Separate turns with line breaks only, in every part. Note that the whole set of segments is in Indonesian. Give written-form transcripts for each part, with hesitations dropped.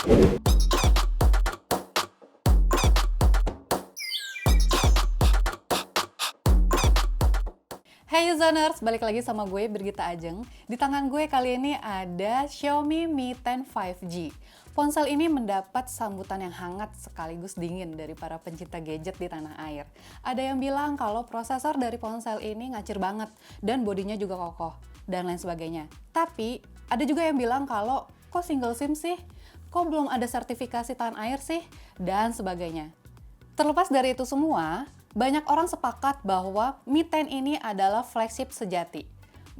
Hey Zoners, balik lagi sama gue Birgita Ajeng. Di tangan gue kali ini ada Xiaomi Mi 10 5G. Ponsel ini mendapat sambutan yang hangat sekaligus dingin dari para pencinta gadget di tanah air. Ada yang bilang kalau prosesor dari ponsel ini ngacir banget dan bodinya juga kokoh dan lain sebagainya. Tapi ada juga yang bilang kalau kok single SIM sih? Kok belum ada sertifikasi tanah air sih? Dan sebagainya. Terlepas dari itu semua, banyak orang sepakat bahwa Mi 10 ini adalah flagship sejati.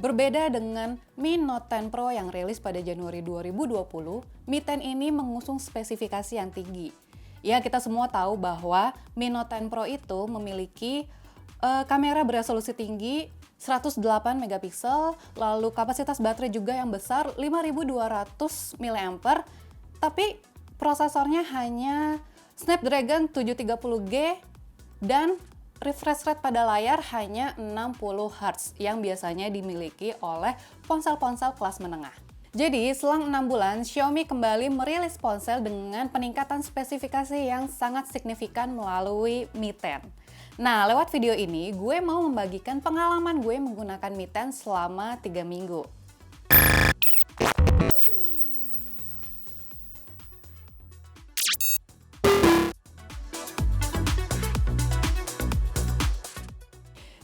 Berbeda dengan Mi Note 10 Pro yang rilis pada Januari 2020, Mi 10 ini mengusung spesifikasi yang tinggi. Ya, kita semua tahu bahwa Mi Note 10 Pro itu memiliki kamera beresolusi tinggi 108 megapiksel, lalu kapasitas baterai juga yang besar 5200 mAh, tapi prosesornya hanya Snapdragon 730G dan refresh rate pada layar hanya 60 Hz yang biasanya dimiliki oleh ponsel-ponsel kelas menengah. Jadi, selang 6 bulan, Xiaomi kembali merilis ponsel dengan peningkatan spesifikasi yang sangat signifikan melalui Mi 10. Nah, lewat video ini, gue mau membagikan pengalaman gue menggunakan Mi 10 selama 3 minggu.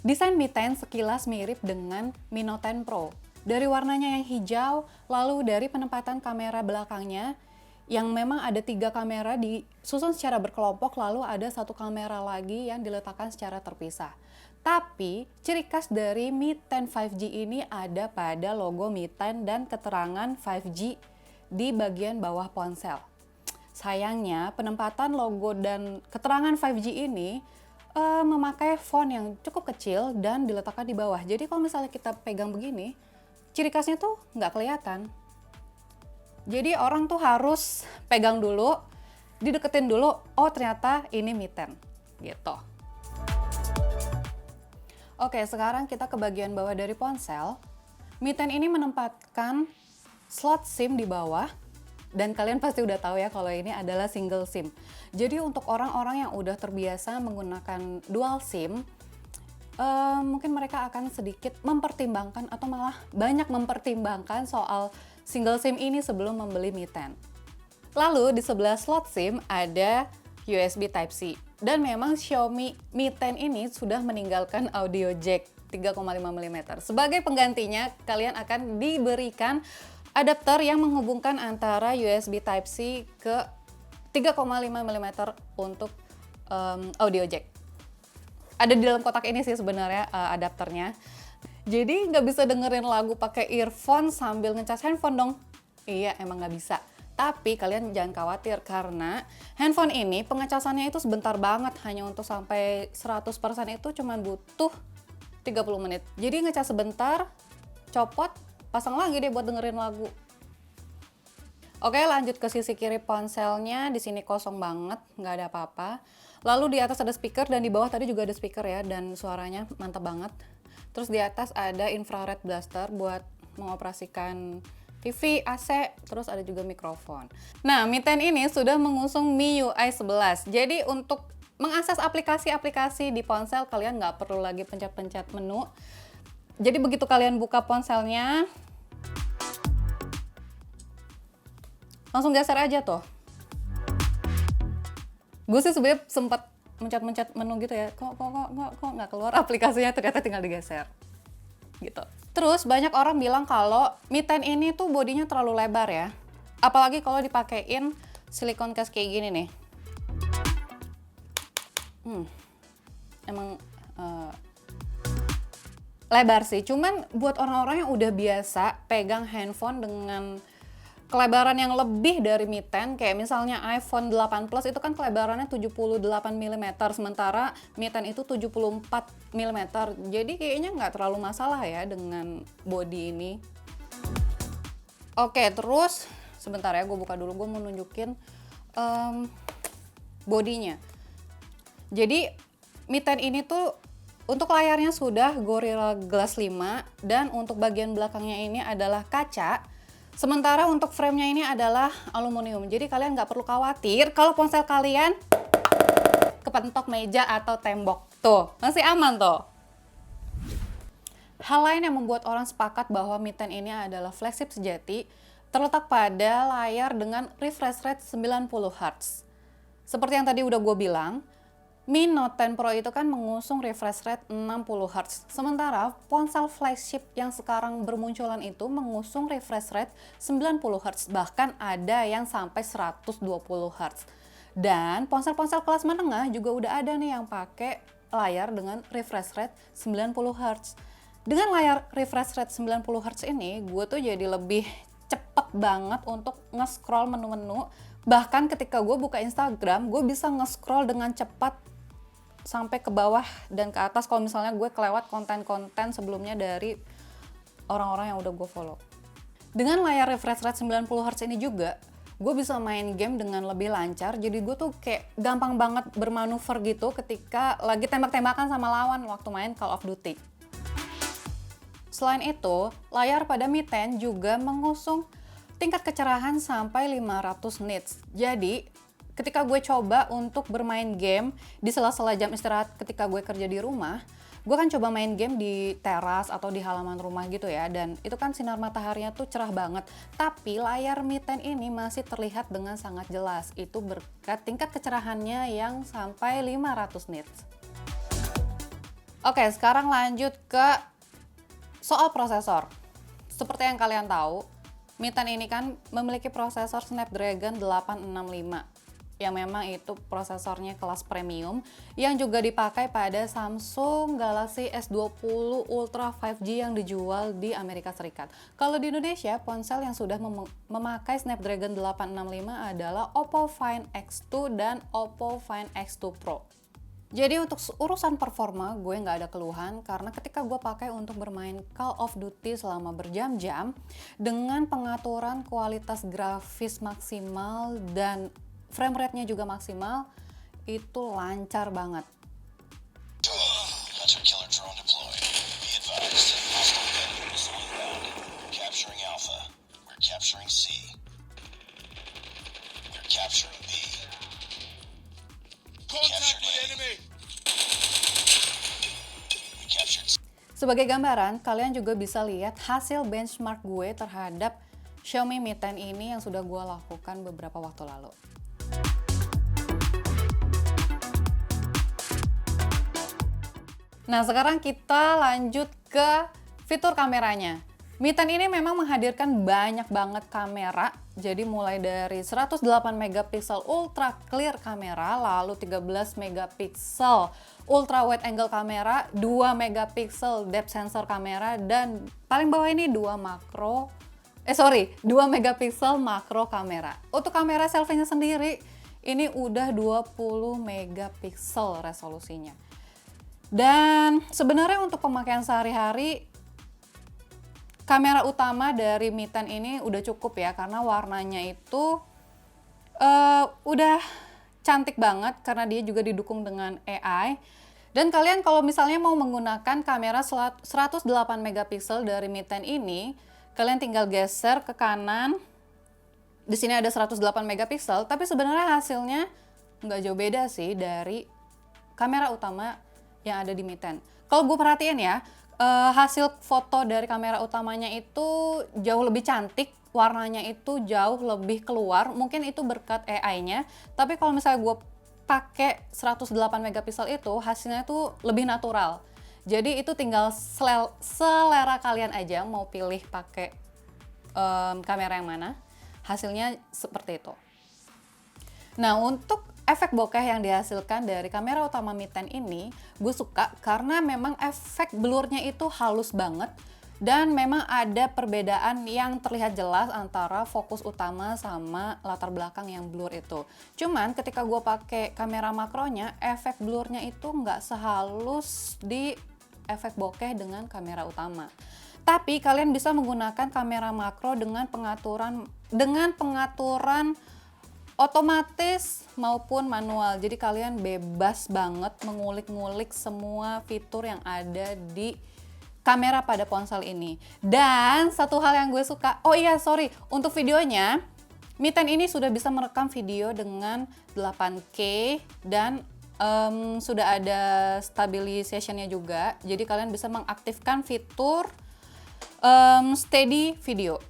Desain Mi 10 sekilas mirip dengan Mi Note 10 Pro. Dari warnanya yang hijau, lalu dari penempatan kamera belakangnya, yang memang ada 3 kamera disusun secara berkelompok, lalu ada 1 kamera lagi yang diletakkan secara terpisah. Tapi, ciri khas dari Mi 10 5G ini ada pada logo Mi 10 dan keterangan 5G di bagian bawah ponsel. Sayangnya, penempatan logo dan keterangan 5G ini memakai font yang cukup kecil dan diletakkan di bawah. Jadi kalau misalnya kita pegang begini, ciri khasnya tuh nggak kelihatan. Jadi orang tuh harus pegang dulu, dideketin dulu, oh ternyata ini Mi 10, gitu. Oke, sekarang kita ke bagian bawah dari ponsel. Mi 10 ini menempatkan slot SIM di bawah. Dan kalian pasti udah tahu ya kalau ini adalah single SIM. Jadi untuk orang-orang yang udah terbiasa menggunakan dual SIM, mungkin mereka akan sedikit mempertimbangkan atau malah banyak mempertimbangkan soal single SIM ini sebelum membeli Mi 10. Lalu di sebelah slot SIM ada USB Type-C. Dan memang Xiaomi Mi 10 ini sudah meninggalkan audio jack 3,5 mm. Sebagai penggantinya, kalian akan diberikan adapter yang menghubungkan antara USB Type-C ke 3,5 mm untuk audio jack. Ada di dalam kotak ini sih sebenarnya adapternya. Jadi nggak bisa dengerin lagu pakai earphone sambil ngecas handphone dong. Iya, emang nggak bisa. Tapi kalian jangan khawatir karena handphone ini pengecasannya itu sebentar banget. Hanya untuk sampai 100% itu cuma butuh 30 menit. Jadi ngecas sebentar, copot, pasang lagi deh buat dengerin lagu. Oke, lanjut ke sisi kiri ponselnya. Di sini kosong banget, nggak ada apa-apa. Lalu di atas ada speaker dan di bawah tadi juga ada speaker ya, dan suaranya mantap banget. Terus di atas ada infrared blaster buat mengoperasikan TV, AC, terus ada juga mikrofon. Nah, Mi 10 ini sudah mengusung MIUI 11. Jadi untuk mengakses aplikasi-aplikasi di ponsel, kalian nggak perlu lagi pencet-pencet menu. Jadi begitu kalian buka ponselnya, langsung geser aja tuh. Gue sih sebenarnya sempat mencet-mencet menu gitu ya, kok nggak keluar aplikasinya, ternyata tinggal digeser gitu. Terus banyak orang bilang kalau Mi 10 ini tuh bodinya terlalu lebar ya, apalagi kalau dipakein silikon case kayak gini nih. Emang lebar sih, cuman buat orang-orang yang udah biasa pegang handphone dengan kelebaran yang lebih dari Mi 10, kayak misalnya iPhone 8 Plus itu kan kelebarannya 78 mm, sementara Mi 10 itu 74 mm. Jadi kayaknya nggak terlalu masalah ya dengan body ini. Oke, terus sebentar ya, gue buka dulu, gue mau nunjukin bodinya. Jadi Mi 10 ini tuh untuk layarnya sudah Gorilla Glass 5 dan untuk bagian belakangnya ini adalah kaca. Sementara untuk framenya ini adalah aluminium, jadi kalian nggak perlu khawatir kalau ponsel kalian kepentok meja atau tembok. Tuh, masih aman tuh. Hal lain yang membuat orang sepakat bahwa Mi 10 ini adalah flagship sejati terletak pada layar dengan refresh rate 90 Hz. Seperti yang tadi udah gue bilang, Mi Note 10 Pro itu kan mengusung refresh rate 60 Hz. Sementara ponsel flagship yang sekarang bermunculan itu mengusung refresh rate 90 Hz. Bahkan ada yang sampai 120 Hz. Dan ponsel-ponsel kelas menengah juga udah ada nih yang pakai layar dengan refresh rate 90 Hz. Dengan layar refresh rate 90 Hz ini, gue tuh jadi lebih cepet banget untuk nge-scroll menu-menu. Bahkan ketika gue buka Instagram, gue bisa nge-scroll dengan cepat sampai ke bawah dan ke atas kalau misalnya gue kelewat konten-konten sebelumnya dari orang-orang yang udah gue follow. Dengan layar refresh rate 90 Hz ini juga, gue bisa main game dengan lebih lancar. Jadi gue tuh kayak gampang banget bermanuver gitu ketika lagi tembak-tembakan sama lawan waktu main Call of Duty. Selain itu, layar pada Mi 10 juga mengusung tingkat kecerahan sampai 500 nits. Jadi, ketika gue coba untuk bermain game di sela-sela jam istirahat ketika gue kerja di rumah, gue kan coba main game di teras atau di halaman rumah gitu ya, dan itu kan sinar mataharinya tuh cerah banget. Tapi layar Mi 10 ini masih terlihat dengan sangat jelas. Itu berkat tingkat kecerahannya yang sampai 500 nits. Oke, sekarang lanjut ke soal prosesor. Seperti yang kalian tahu, Mi 10 ini kan memiliki prosesor Snapdragon 865 yang memang itu prosesornya kelas premium yang juga dipakai pada Samsung Galaxy S20 Ultra 5G yang dijual di Amerika Serikat. Kalau di Indonesia, ponsel yang sudah memakai Snapdragon 865 adalah Oppo Find X2 dan Oppo Find X2 Pro. Jadi untuk urusan performa gue nggak ada keluhan karena ketika gue pakai untuk bermain Call of Duty selama berjam-jam dengan pengaturan kualitas grafis maksimal dan frame rate-nya juga maksimal, itu lancar banget. Sebagai gambaran, kalian juga bisa lihat hasil benchmark gue terhadap Xiaomi Mi 10 ini yang sudah gue lakukan beberapa waktu lalu. Nah, sekarang kita lanjut ke fitur kameranya. Mi 10 ini memang menghadirkan banyak banget kamera, jadi mulai dari 108 megapiksel ultra clear kamera, lalu 13 megapiksel ultra wide angle kamera, 2 megapiksel depth sensor kamera, dan paling bawah ini 2 megapiksel makro kamera. Untuk kamera selfie-nya sendiri, ini udah 20 megapiksel resolusinya. Dan sebenarnya untuk pemakaian sehari-hari, kamera utama dari Mi 10 ini udah cukup ya, karena warnanya itu udah cantik banget karena dia juga didukung dengan AI. Dan kalian kalau misalnya mau menggunakan kamera 108 megapiksel dari Mi 10 ini, kalian tinggal geser ke kanan. Di sini ada 108 megapiksel, tapi sebenarnya hasilnya nggak jauh beda sih dari kamera utama yang ada di Mi 10. Kalau gue perhatiin ya, hasil foto dari kamera utamanya itu jauh lebih cantik, warnanya itu jauh lebih keluar, mungkin itu berkat AI-nya. Tapi kalau misalnya gue pakai 108 megapiksel itu, hasilnya tuh lebih natural. Jadi itu tinggal selera kalian aja mau pilih pakai kamera yang mana, hasilnya seperti itu. Nah, untuk efek bokeh yang dihasilkan dari kamera utama Mi 10 ini, gue suka karena memang efek blurnya itu halus banget dan memang ada perbedaan yang terlihat jelas antara fokus utama sama latar belakang yang blur itu. Cuman ketika gue pakai kamera makronya, efek blurnya itu nggak sehalus di efek bokeh dengan kamera utama. Tapi kalian bisa menggunakan kamera makro dengan pengaturan otomatis maupun manual. Jadi kalian bebas banget mengulik-ngulik semua fitur yang ada di kamera pada ponsel ini. Dan satu hal yang gue suka, oh iya sorry, untuk videonya Mi 10 ini sudah bisa merekam video dengan 8K dan sudah ada stabilization-nya juga. Jadi kalian bisa mengaktifkan fitur steady video.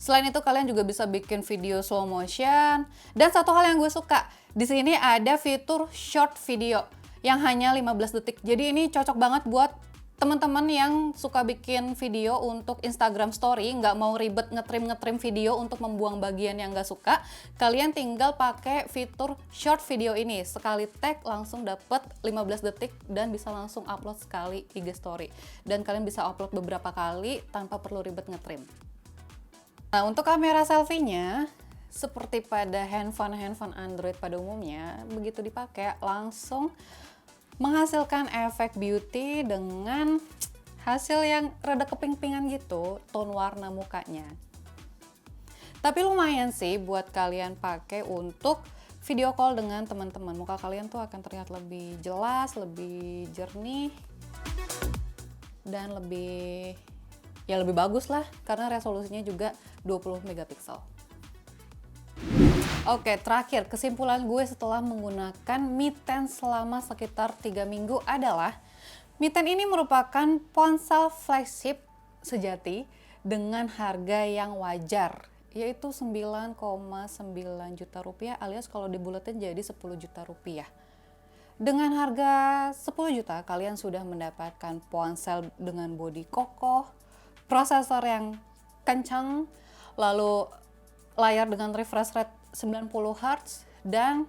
Selain itu kalian juga bisa bikin video slow motion. Dan satu hal yang gue suka, di sini ada fitur short video yang hanya 15 detik. Jadi ini cocok banget buat teman-teman yang suka bikin video untuk Instagram story, nggak mau ribet ngetrim video untuk membuang bagian yang nggak suka. Kalian tinggal pakai fitur short video ini. Sekali tag langsung dapet 15 detik dan bisa langsung upload sekali IG story. Dan kalian bisa upload beberapa kali tanpa perlu ribet ngetrim. Nah, untuk kamera selfie-nya, seperti pada handphone Android pada umumnya, begitu dipakai langsung menghasilkan efek beauty dengan hasil yang rada keping-pingan gitu, tone warna mukanya. Tapi lumayan sih buat kalian pakai untuk video call dengan teman-teman. Muka kalian tuh akan terlihat lebih jelas, lebih jernih, dan lebih bagus lah karena resolusinya juga 20 megapiksel. Oke, terakhir kesimpulan gue setelah menggunakan Mi 10 selama sekitar 3 minggu adalah Mi 10 ini merupakan ponsel flagship sejati dengan harga yang wajar, yaitu 9,9 juta rupiah alias kalau dibuletin jadi 10 juta rupiah. Dengan harga 10 juta kalian sudah mendapatkan ponsel dengan bodi kokoh, prosesor yang kencang, lalu layar dengan refresh rate 90 Hz dan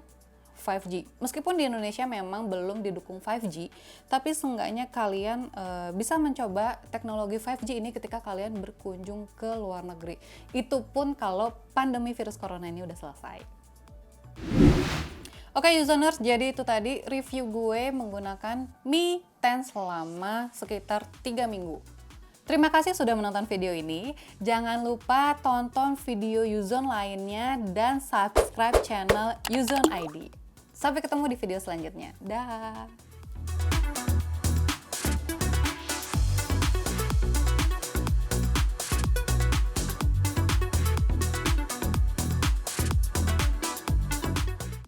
5G. Meskipun di Indonesia memang belum didukung 5G, tapi seenggaknya kalian bisa mencoba teknologi 5G ini ketika kalian berkunjung ke luar negeri. Itu pun kalau pandemi virus corona ini udah selesai. Oke userners, jadi itu tadi review gue menggunakan Mi 10 selama sekitar 3 minggu. Terima kasih sudah menonton video ini. Jangan lupa tonton video Yuzon lainnya dan subscribe channel Yuzon ID. Sampai ketemu di video selanjutnya. Dah.